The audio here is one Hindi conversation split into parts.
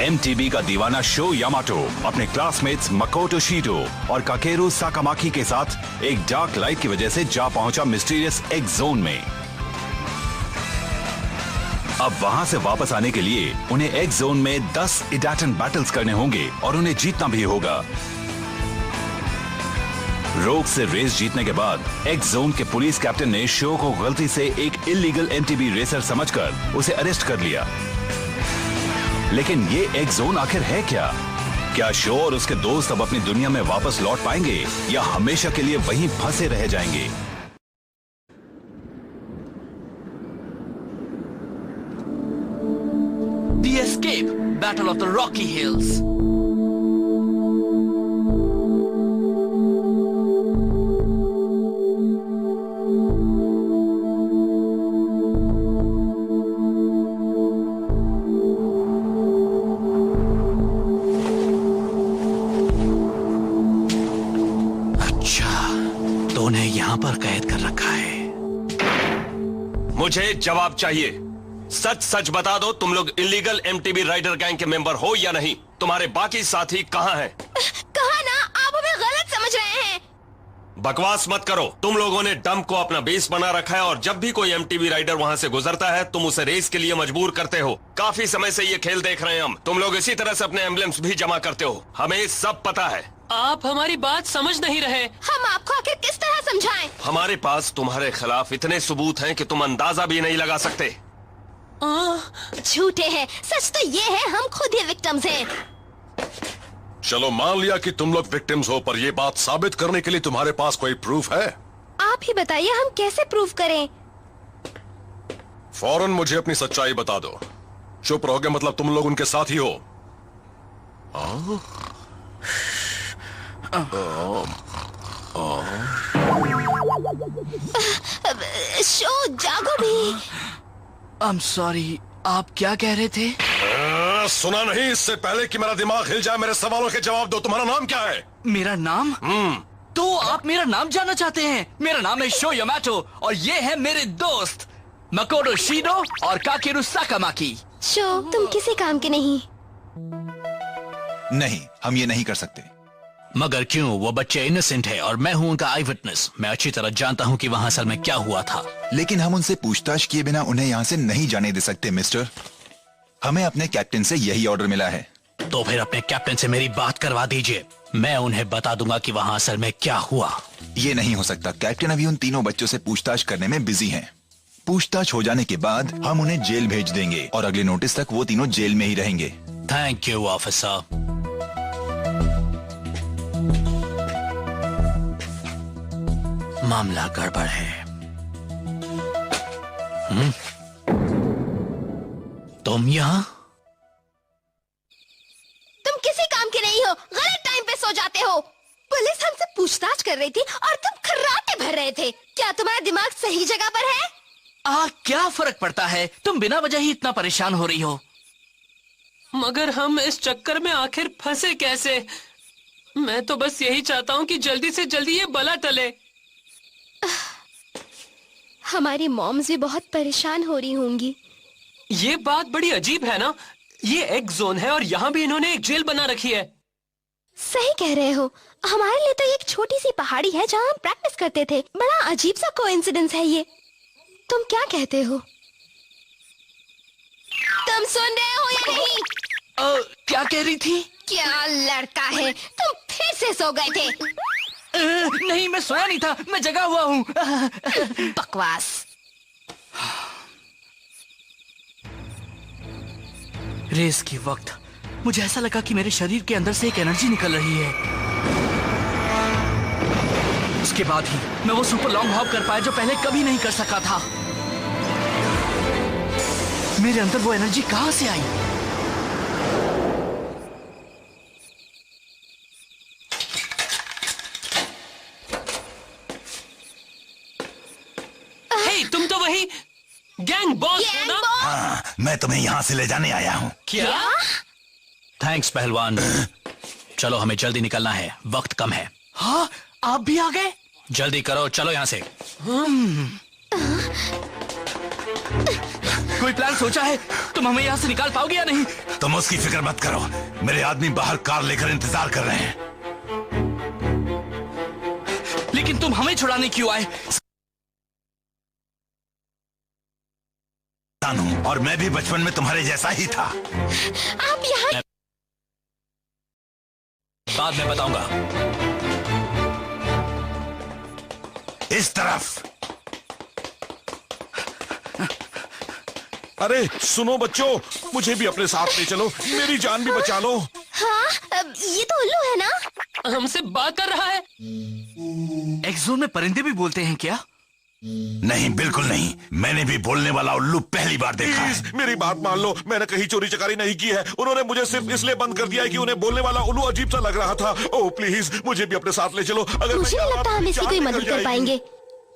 एमटीवी का दीवाना शो यामाटो अपने क्लासमेट्स मकोटो शीटो और काकेरू साकामाकी के साथ एक डार्क लाइट की वजह से जा पहुंचा मिस्टीरियस एक्स जोन में। अब वहां से वापस आने के लिए उन्हें एक्स जोन में 10 इडाटन बैटल्स करने होंगे और उन्हें जीतना भी होगा। रोग से रेस जीतने के बाद एक्स जोन के पुलिस कैप्टन ने शो को गलती से एक इलीगल एमटीबी रेसर समझकर उसे अरेस्ट कर लिया। लेकिन ये एक्स जोन आखिर है क्या? क्या शो और उसके दोस्त अब अपनी दुनिया में वापस लौट पाएंगे या हमेशा के लिए वहीं फंसे रह जाएंगे? The Escape, Battle of the Rocky Hills. यहाँ पर कैद कर रखा है। मुझे जवाब चाहिए। सच सच बता दो, तुम लोग इलीगल एमटीबी राइडर गैंग के मेंबर हो या नहीं? तुम्हारे बाकी साथी कहाँ हैं? कहा ना, आप हमें गलत समझ रहे हैं। बकवास मत करो। तुम लोगों ने डंप को अपना बेस बना रखा है और जब भी कोई एमटीबी राइडर वहाँ से गुजरता है तुम उसे रेस के लिए मजबूर करते हो। काफी समय से ये खेल देख रहे हैं हम। तुम लोग इसी तरह से अपने एम्बलेम्स भी जमा करते हो। हमें सब पता है। आप हमारी बात समझ नहीं रहे। हम आपको आखिर किस तरह समझाएं? हमारे पास तुम्हारे खिलाफ इतने सबूत हैं कि तुम अंदाजा भी नहीं लगा सकते। झूठे हैं। सच तो ये है, हम खुद ही विक्टिम्स हैं। चलो मान लिया कि तुम लोग विक्टिम्स हो, पर ये बात साबित करने के लिए तुम्हारे पास कोई प्रूफ है? आप ही बताइए, हम कैसे प्रूफ करें? फौरन मुझे अपनी सच्चाई बता दो। चुप रहोगे मतलब तुम लोग उनके साथ ही हो? शो जागो भी। I'm sorry, आप क्या कह रहे थे? सुना नहीं? इससे पहले कि मेरा दिमाग हिल जाए मेरे सवालों के जवाब दो। तुम्हारा नाम क्या है? मेरा नाम? तो आप मेरा नाम जानना चाहते हैं? मेरा नाम है शो यामाटो और ये है मेरे दोस्त मकोटो शीटो और काकेरू साकामाकी। शो, तुम किसी काम के नहीं। नहीं, हम ये नहीं कर सकते। मगर क्यों? वो बच्चे इनोसेंट है और मैं हूँ उनका आई विटनेस। मैं अच्छी तरह जानता हूँ कि वहाँ असल में क्या हुआ था। लेकिन हम उनसे पूछताछ किए बिना उन्हें यहाँ से नहीं जाने दे सकते मिस्टर। हमें अपने कैप्टन से यही ऑर्डर मिला है। तो फिर अपने कैप्टन से मेरी बात करवा दीजिए। मैं उन्हें बता दूंगा कि वहाँ असल में क्या हुआ। ये नहीं हो सकता। कैप्टन अभी उन तीनों बच्चों से पूछताछ करने में बिजी हैं। पूछताछ हो जाने के बाद हम उन्हें जेल भेज देंगे और अगले नोटिस तक वो तीनों जेल में ही रहेंगे। Thank you officer. मामला गड़बड़ है। तुम यहाँ? तुम किसी काम के नहीं हो। गलत टाइम पे सो जाते हो। पुलिस हमसे पूछताछ कर रही थी और तुम खर्राटे भर रहे थे। क्या तुम्हारा दिमाग सही जगह पर है? क्या फर्क पड़ता है? तुम बिना वजह ही इतना परेशान हो रही हो। मगर हम इस चक्कर में आखिर फंसे कैसे? मैं तो बस यही चाहता हूँ कि जल्दी से जल्दी ये बला टले। हमारी मॉम्स भी बहुत परेशान हो रही होंगी। ये बात बड़ी अजीब है ना? ये एक जोन है और यहाँ भी इन्होंने एक जेल बना रखी है। सही कह रहे हो। हमारे लिए तो एक छोटी सी पहाड़ी है जहाँ हम प्रैक्टिस करते थे। बड़ा अजीब सा कोइंसिडेंस है ये। तुम क्या कहते हो? तुम सुन रहे हो या नहीं? क्या कह रही थी? क्या लड़का है, तुम फिर से सो गए थे। नहीं, मैं सोया नहीं था, मैं जगा हुआ हूँ। बकवास। रेस के वक्त मुझे ऐसा लगा कि मेरे शरीर के अंदर से एक एनर्जी निकल रही है। उसके बाद ही मैं वो सुपर लॉन्ग हॉप कर पाया जो पहले कभी नहीं कर सका था। मेरे अंदर वो एनर्जी कहां से आई? तुम तो वही गैंग बॉस हो ना? हाँ, मैं तुम्हें यहाँ से ले जाने आया हूँ। क्या? थैंक्स पहलवान। चलो हमें जल्दी निकलना है, वक्त कम है। हाँ, आप भी आ गए? जल्दी करो, चलो यहाँ से। कोई प्लान सोचा है? तुम हमें यहाँ से निकाल पाओगे या नहीं? तुम उसकी फिक्र मत करो, मेरे आदमी बाहर कार लेकर इंतजार कर रहे हैं। लेकिन तुम हमें छुड़ाने क्यों आए? और मैं भी बचपन में तुम्हारे जैसा ही था। आप यहाँ बाद में बताऊंगा। इस तरफ। अरे सुनो बच्चों, मुझे भी अपने साथ ले चलो, मेरी जान भी बचा लो। हाँ, ये तो उल्लू है ना? हमसे बात कर रहा है। एक्सोन में परिंदे भी बोलते हैं क्या? नहीं, बिल्कुल नहीं। मैंने भी बोलने वाला उल्लू पहली बार देखा है। प्लीज मेरी बात मान लो, मैंने कहीं चोरी चकारी नहीं की है। उन्होंने मुझे सिर्फ इसलिए बंद कर दिया है कि उन्हें बोलने वाला उल्लू अजीब सा लग रहा था। ओह प्लीज मुझे भी अपने साथ ले चलो। अगर मुझे नहीं लगता हम इसकी कोई जान मदद निकल कर जाएगी। पाएंगे।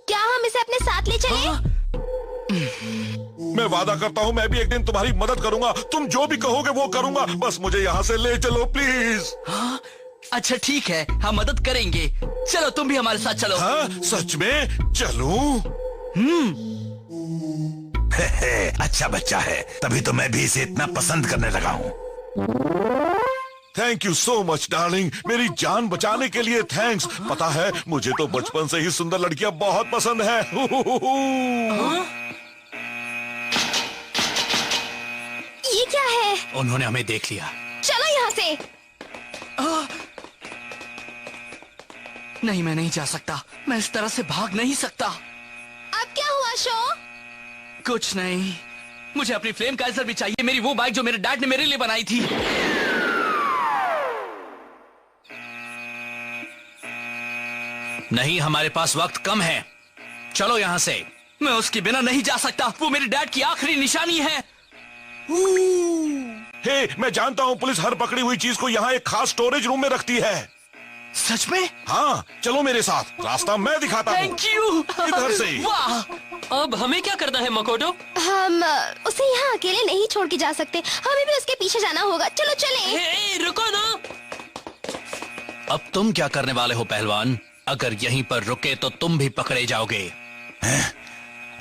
क्या हम इसे अपने साथ ले चलें? मैं वादा करता हूँ मैं भी एक दिन तुम्हारी मदद करूंगा। तुम जो भी कहोगे वो करूंगा, बस मुझे यहाँ से ले चलो प्लीज। अच्छा ठीक है, हम मदद करेंगे। चलो तुम भी हमारे साथ चलो। हाँ सच में चलूं? अच्छा बच्चा है, तभी तो मैं भी इसे इतना पसंद करने लगा हूँ। Thank you so much darling, मेरी जान बचाने के लिए थैंक्स। पता है मुझे तो बचपन से ही सुंदर लड़कियां बहुत पसंद है। ये क्या है? उन्होंने हमें देख लिया। चलो यहाँ से। नहीं, मैं नहीं जा सकता। मैं इस तरह से भाग नहीं सकता। अब क्या हुआ शो? कुछ नहीं, मुझे अपनी फ्लेम काइजर भी चाहिए, मेरी वो बाइक जो मेरे डैड ने मेरे लिए बनाई थी। नहीं, हमारे पास वक्त कम है। चलो यहाँ से। मैं उसके बिना नहीं जा सकता, वो मेरे डैड की आखिरी निशानी है। हे, मैं जानता हूँ पुलिस हर पकड़ी हुई चीज को यहाँ एक खास स्टोरेज रूम में रखती है। सच में? हाँ चलो मेरे साथ, रास्ता मैं दिखाता हूँ। Thank you. इधर से। वाह। अब हमें क्या करना है मकोटो? हम उसे यहाँ अकेले नहीं छोड़ के जा सकते, हमें भी उसके पीछे जाना होगा। चलो चलें। हे, रुको ना। अब तुम क्या करने वाले हो पहलवान? अगर यहीं पर रुके तो तुम भी पकड़े जाओगे।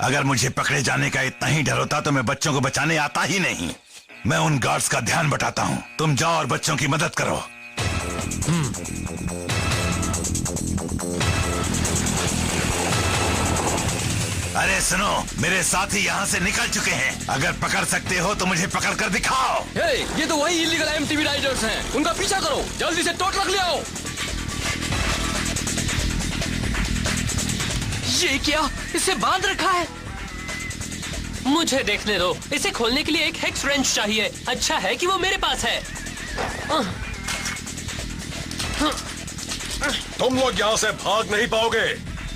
अगर मुझे पकड़े जाने का इतना ही डर होता तो मैं बच्चों को बचाने आता ही नहीं। मैं उन गार्ड्स का ध्यान बटाता हूँ, तुम जाओ और बच्चों की मदद करो। अरे सुनो, मेरे साथी यहाँ से निकल चुके हैं। अगर पकड़ सकते हो तो मुझे पकड़ कर दिखाओ। ये तो वही इलीगल एमटीवी राइडर्स हैं। उनका पीछा करो, जल्दी से टो ट्रक ले आओ। ये क्या? इसे बांध रखा है। मुझे देखने दो। इसे खोलने के लिए एक हेक्स रेंच चाहिए। अच्छा है कि वो मेरे पास है। तुम लोग यहाँ से भाग नहीं पाओगे।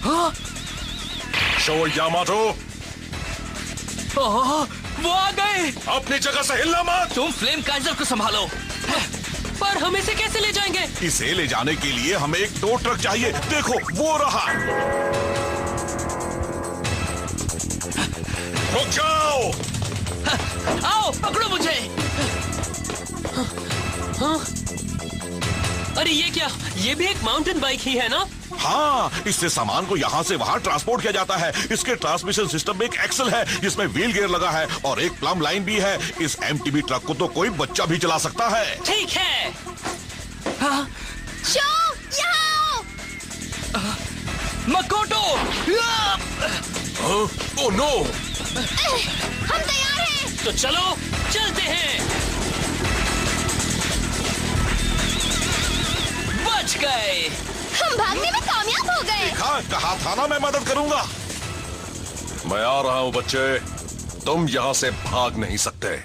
हाँ? शो यामाटो, वो आ गए। अपनी जगह से हिलना मत। तुम फ्लेम काइजर को संभालो। पर हम इसे कैसे ले जाएंगे? इसे ले जाने के लिए हमें एक टो ट्रक चाहिए। देखो वो रहा। रुक जाओ। आओ पकड़ो मुझे। अरे ये क्या? ये भी एक माउंटेन बाइक ही है ना? हाँ, इससे सामान को यहाँ से वहाँ ट्रांसपोर्ट किया जाता है। इसके ट्रांसमिशन सिस्टम में एक एक्सल है जिसमें व्हील गियर लगा है और एक प्लम लाइन भी है। इस एमटीबी ट्रक को तो कोई बच्चा भी चला सकता है। ठीक है। हाँ? शो, यहाँ आओ। मकोटो। Oh no. हम तैयार हैं। तो चलो चलते हैं। बच गए। हम भागने में कामयाब हो गए। कहा था ना मैं मदद करूंगा। मैं आ रहा हूँ बच्चे, तुम यहाँ से भाग नहीं सकते।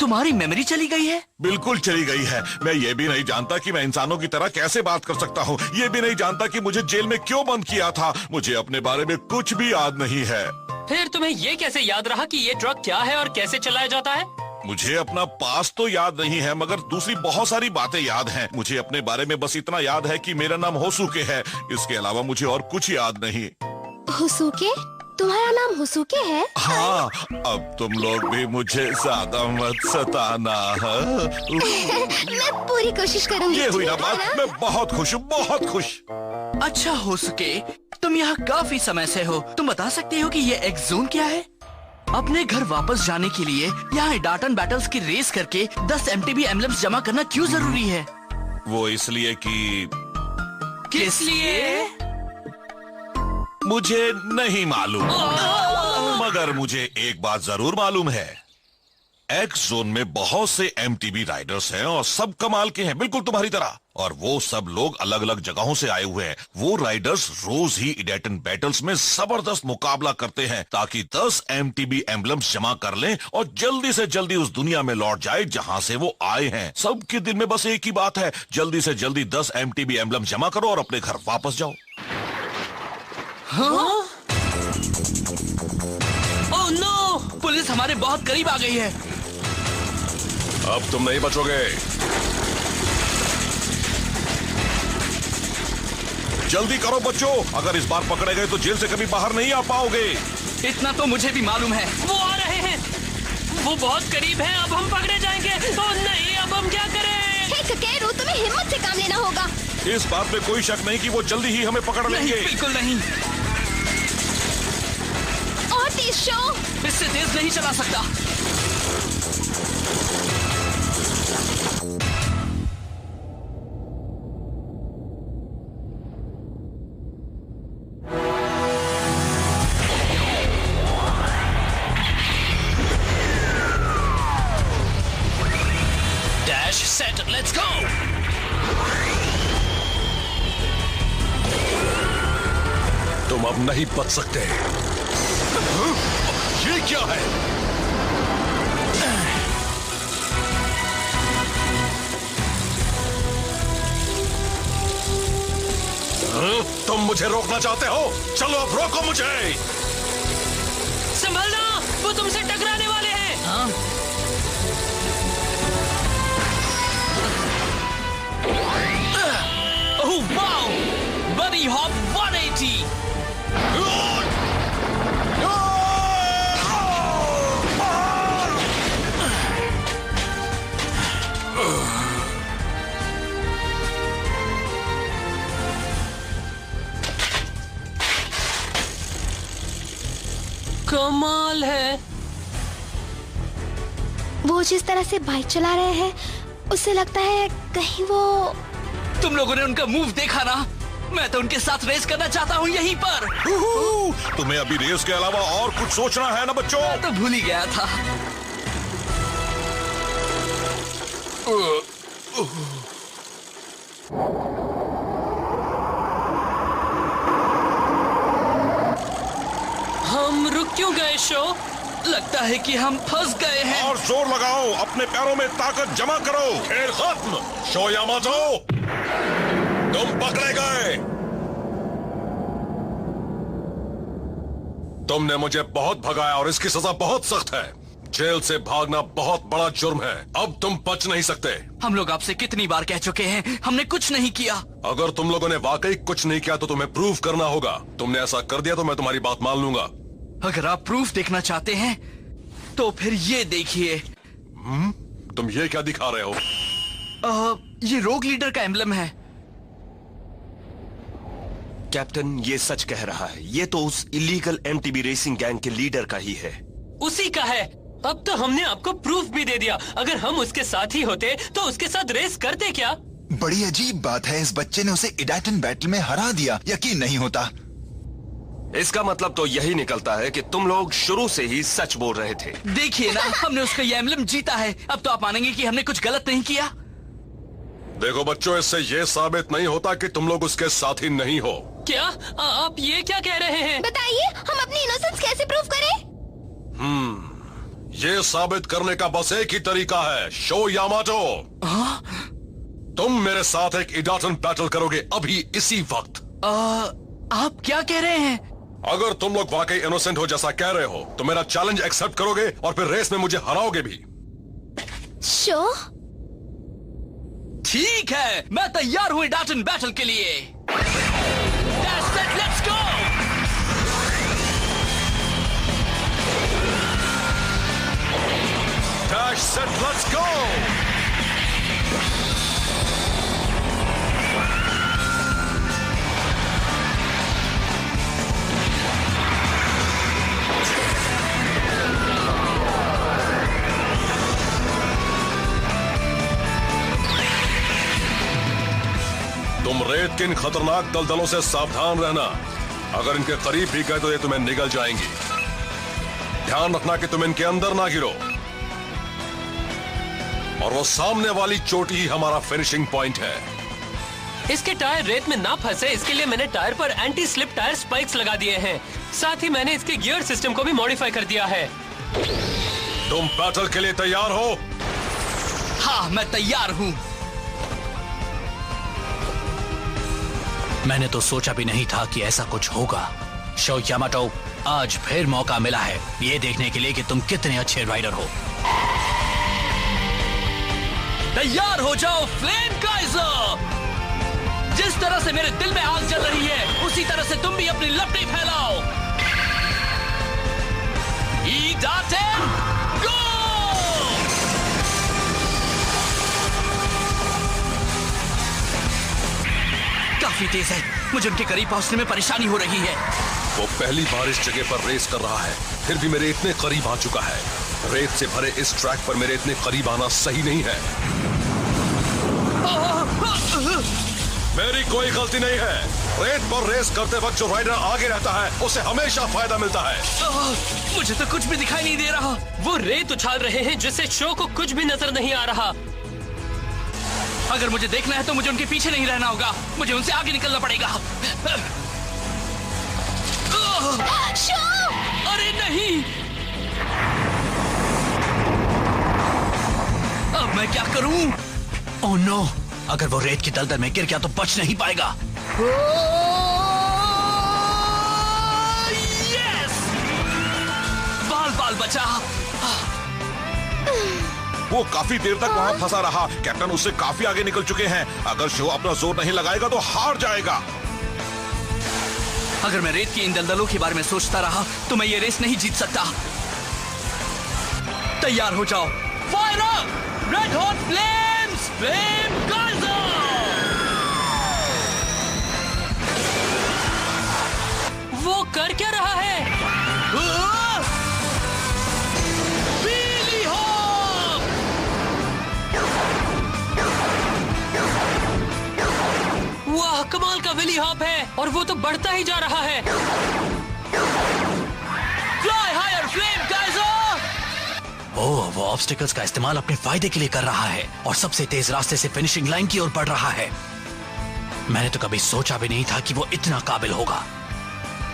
तुम्हारी मेमोरी चली गई है? बिल्कुल चली गई है। मैं ये भी नहीं जानता कि मैं इंसानों की तरह कैसे बात कर सकता हूँ। ये भी नहीं जानता कि मुझे जेल में क्यों बंद किया था। मुझे अपने बारे में कुछ भी याद नहीं है। फिर तुम्हें ये कैसे याद रहा कि ये ट्रक क्या है और कैसे चलाया जाता है? मुझे अपना पास तो याद नहीं है, मगर दूसरी बहुत सारी बातें याद हैं। मुझे अपने बारे में बस इतना याद है कि मेरा नाम होसुके है। इसके अलावा मुझे और कुछ याद नहीं। होसुके, तुम्हारा नाम हुसुके है? हाँ, अब तुम लोग भी मुझे ज्यादा मत सताना है। मैं पूरी कोशिश करूंगी। ये हुई ना ठीक है बात, मैं बहुत खुश हूँ, बहुत खुश। अच्छा हो सके तुम यहाँ काफी समय से हो, तुम बता सकते हो कि ये एक्स जोन क्या है? अपने घर वापस जाने के लिए यहाँ डाटन बैटल्स की रेस करके 10 MTB एम्बलम्स जमा करना क्यों जरूरी है? वो इसलिए कि किस लिए? मुझे नहीं मालूम, मगर मुझे एक बात जरूर मालूम है। एक्स जोन में बहुत से MTB राइडर्स हैं और सब कमाल के हैं, बिल्कुल तुम्हारी तरह। और वो सब लोग अलग अलग जगहों से आए हुए हैं। वो राइडर्स रोज ही इडेटन बैटल्स में जबरदस्त मुकाबला करते हैं ताकि 10 MTB एम्बलम्स जमा कर लें और जल्दी से जल्दी उस दुनिया में लौट जाए जहां से वो आए हैं। सबके दिल में बस एक ही बात है, जल्दी से जल्दी 10 MTB एम्बलम जमा करो और अपने घर वापस जाओ। हाँ? Oh no! पुलिस हमारे बहुत करीब आ गई है। अब तुम नहीं बचोगे। जल्दी करो बच्चों, अगर इस बार पकड़े गए तो जेल से कभी बाहर नहीं आ पाओगे। इतना तो मुझे भी मालूम है। वो आ रहे हैं, वो बहुत करीब हैं। अब हम पकड़े जाएंगे। ओह नहीं, अब हम क्या करें? हे ककेरू, तुम्हें हिम्मत से काम लेना होगा। इस बात में कोई शक नहीं कि वो जल्दी ही हमें पकड़ नहीं, लेंगे। बिल्कुल नहीं। और तेज शो। इससे तेज नहीं चला सकता। Dash, set, let's go! तुम अब नहीं बच सकते। ये क्या है? तुम मुझे रोकना चाहते हो? चलो अब रोको मुझे। संभलना, वो तुमसे टकराने वाले हैं। हाँ? Oh wow! Buddy Hop 180! कमाल है। वो जिस तरह से बाइक चला रहे हैं, उससे लगता है कहीं वो। तुम लोगों ने उनका मूव देखा ना? मैं तो उनके साथ रेस करना चाहता हूँ यहीं पर। तुम्हें अभी रेस के अलावा और कुछ सोचना है ना बच्चों? मैं तो भूल ही गया था। हम रुक क्यों गए शो? लगता है कि हम फंस गए हैं। और जोर लगाओ, अपने पैरों में ताकत जमा करो। खेल खत्म। शो यामाटो, तुम पकड़े गए। तुमने मुझे बहुत भगाया और इसकी सजा बहुत सख्त है। जेल से भागना बहुत बड़ा जुर्म है। अब तुम बच नहीं सकते। हम लोग आपसे कितनी बार कह चुके हैं, हमने कुछ नहीं किया। अगर तुम लोगों ने वाकई कुछ नहीं किया तो तुम्हें प्रूव करना होगा। तुमने ऐसा कर दिया तो मैं तुम्हारी बात मान लूंगा। अगर आप प्रूफ देखना चाहते हैं तो फिर ये देखिए। तुम ये क्या दिखा रहे हो? ये रोग लीडर का एम्बलम है। कैप्टन, ये सच कह रहा है। ये तो उस इलीगल MTB रेसिंग गैंग के लीडर का ही है। उसी का है। अब तो हमने आपको प्रूफ भी दे दिया। अगर हम उसके साथ ही होते तो उसके साथ रेस करते क्या? बड़ी अजीब बात है, इस बच्चे ने उसे इडाटन बैटल में हरा दिया। यकीन नहीं होता। इसका मतलब तो यही निकलता है कि तुम लोग शुरू से ही सच बोल रहे थे। देखिए ना, हमने उसका ये एम्बलम जीता है। अब तो आप मानेंगे कि हमने कुछ गलत नहीं किया। देखो बच्चों, इससे ये साबित नहीं होता कि तुम लोग उसके साथ ही नहीं हो। क्या आप ये क्या कह रहे हैं? बताइए, हम अपनी इनोसेंस कैसे प्रूव करें? ये साबित करने का बस एक ही तरीका है। शो यामाटो, तुम मेरे साथ एक इडाटन बैटल करोगे अभी इसी वक्त। आप क्या कह रहे हैं? अगर तुम लोग वाकई इनोसेंट हो जैसा कह रहे हो तो मेरा चैलेंज एक्सेप्ट करोगे और फिर रेस में मुझे हराओगे भी। शो, ठीक है, मैं तैयार हूँ इडाटन बैटल के लिए। That's it, let's go! Crash set, let's go! तुम रेत के इन खतरनाक दलदलों से सावधान रहना। अगर इनके करीब भी गए तो ये तुम्हें निगल जाएंगी। ध्यान रखना कि तुम इनके अंदर ना गिरो। और वो सामने वाली चोटी ही हमारा फिनिशिंग पॉइंट है। इसके टायर रेत में ना फंसे इसके लिए मैंने टायर पर एंटी स्लिप टायर स्पाइक्स लगा दिए हैं। साथ ही मैंने इसके गियर सिस्टम को भी मॉडिफाई कर दिया है। तुम बैटल के लिए तैयार हो? हाँ, मैं तैयार हूँ। मैंने तो सोचा भी नहीं था कि ऐसा कुछ होगा। शो यामाटो, आज फिर मौका मिला है ये देखने के लिए कि तुम कितने अच्छे राइडर हो। तैयार हो जाओ फ्लेम काइजर। जिस तरह से मेरे दिल में आग जल रही है उसी तरह से तुम भी अपनी लपटी फैलाओ। ईडाटेन गो! काफी तेज है, मुझे उनके करीब पहुंचने में परेशानी हो रही है। वो पहली बार इस जगह पर रेस कर रहा है, फिर भी मेरे इतने करीब आ चुका है। रेत से भरे इस ट्रैक पर मेरे इतने करीब आना सही नहीं है। मेरी कोई गलती नहीं है। रेत पर रेस करते वक्त जो राइडर आगे रहता है उसे हमेशा फायदा मिलता है। मुझे तो कुछ भी दिखाई नहीं दे रहा। वो रेत उछाल रहे हैं जिससे शो को कुछ भी नजर नहीं आ रहा। अगर मुझे देखना है तो मुझे उनके पीछे नहीं रहना होगा, मुझे उनसे आगे निकलना पड़ेगा। शो! अरे नहीं, अब मैं क्या करूं? ओह नो, अगर वो रेत की दलदल में गिर गया तो बच नहीं पाएगा। यस! बाल बचा। वो काफी देर तक वहाँ फंसा रहा। कैप्टन उससे काफी आगे निकल चुके हैं। अगर शो अपना जोर नहीं लगाएगा तो हार जाएगा। अगर मैं रेत की इन दलदलों के बारे में सोचता रहा तो मैं ये रेस नहीं जीत सकता। तैयार हो जाओ। Fire up! Red hot flames! Flame Kaizer! वो कर क्या रहा है? Billy Hawk! वाह, कमाल का विली हॉप है और वो तो बढ़ता ही जा रहा है। Fly higher, flame Kaiser! Oh, वो ऑब्स्टिकल्स का इस्तेमाल अपने फायदे के लिए कर रहा है और सबसे तेज रास्ते से फिनिशिंग लाइन की ओर बढ़ रहा है। मैंने तो कभी सोचा भी नहीं था कि वो इतना काबिल होगा।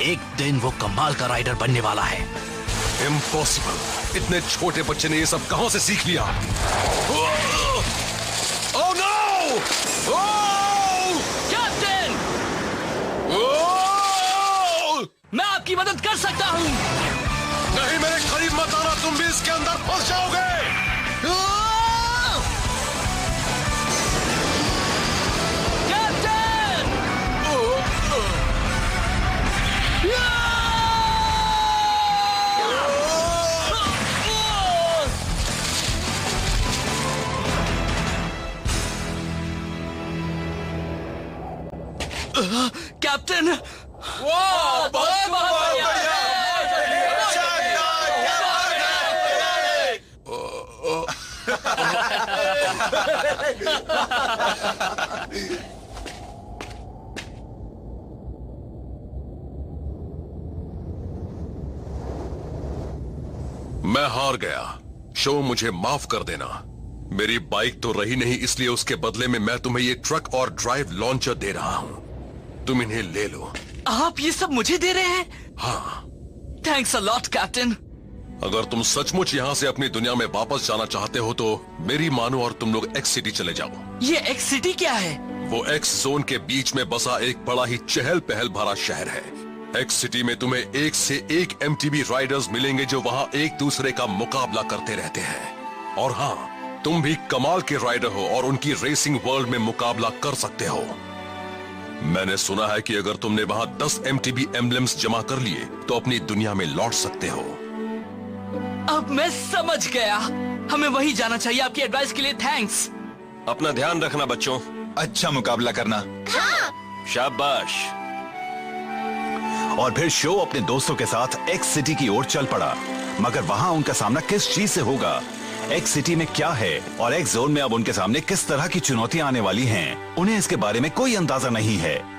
एक दिन वो कमाल का राइडर बनने वाला है। इम्पॉसिबल! इतने छोटे बच्चे ने ये सब कहां से सीख लिया? Oh no! कैप्टन! मैं आपकी मदद कर सकता हूँ। नहीं, मेरे करीब मत आना, तुम भी इसके अंदर फंस जाओगे। कैप्टन! कैप्टन! मैं हार गया। शो, मुझे माफ कर देना। मेरी बाइक तो रही नहीं, इसलिए उसके बदले में मैं तुम्हें ये ट्रक और ड्राइव लॉन्चर दे रहा हूँ। तुम इन्हें ले लो। आप ये सब मुझे दे रहे हैं? हाँ। Thanks a lot captain. अगर तुम सचमुच यहाँ से अपनी दुनिया में वापस जाना चाहते हो तो मेरी मानो और तुम लोग एक्स सिटी चले जाओ। ये एक्स सिटी क्या है? वो एक्स जोन के बीच में बसा एक बड़ा ही चहल पहल भरा शहर है। एक्स सिटी में तुम्हें एक से एक एमटीबी राइडर्स मिलेंगे जो वहाँ एक दूसरे का मुकाबला करते रहते हैं। और हाँ, तुम भी कमाल के राइडर हो और उनकी रेसिंग वर्ल्ड में मुकाबला कर सकते हो। मैंने सुना है कि अगर तुमने वहाँ 10 एमटीबी एम्बलम्स जमा कर लिए तो अपनी दुनिया में लौट सकते हो। अब मैं समझ गया। हमें वही जाना चाहिए। आपकी एडवाइस के लिए थैंक्स। अपना ध्यान रखना बच्चों। अच्छा मुकाबला करना। शाबाश। और फिर शो अपने दोस्तों के साथ एक्स सिटी की ओर चल पड़ा, मगर वहां उनका सामना किस चीज से होगा, एक्स सिटी में क्या है और एक्स जोन में अब उनके सामने किस तरह की चुनौतियां आने वाली हैं, उन्हें इसके बारे में कोई अंदाजा नहीं है।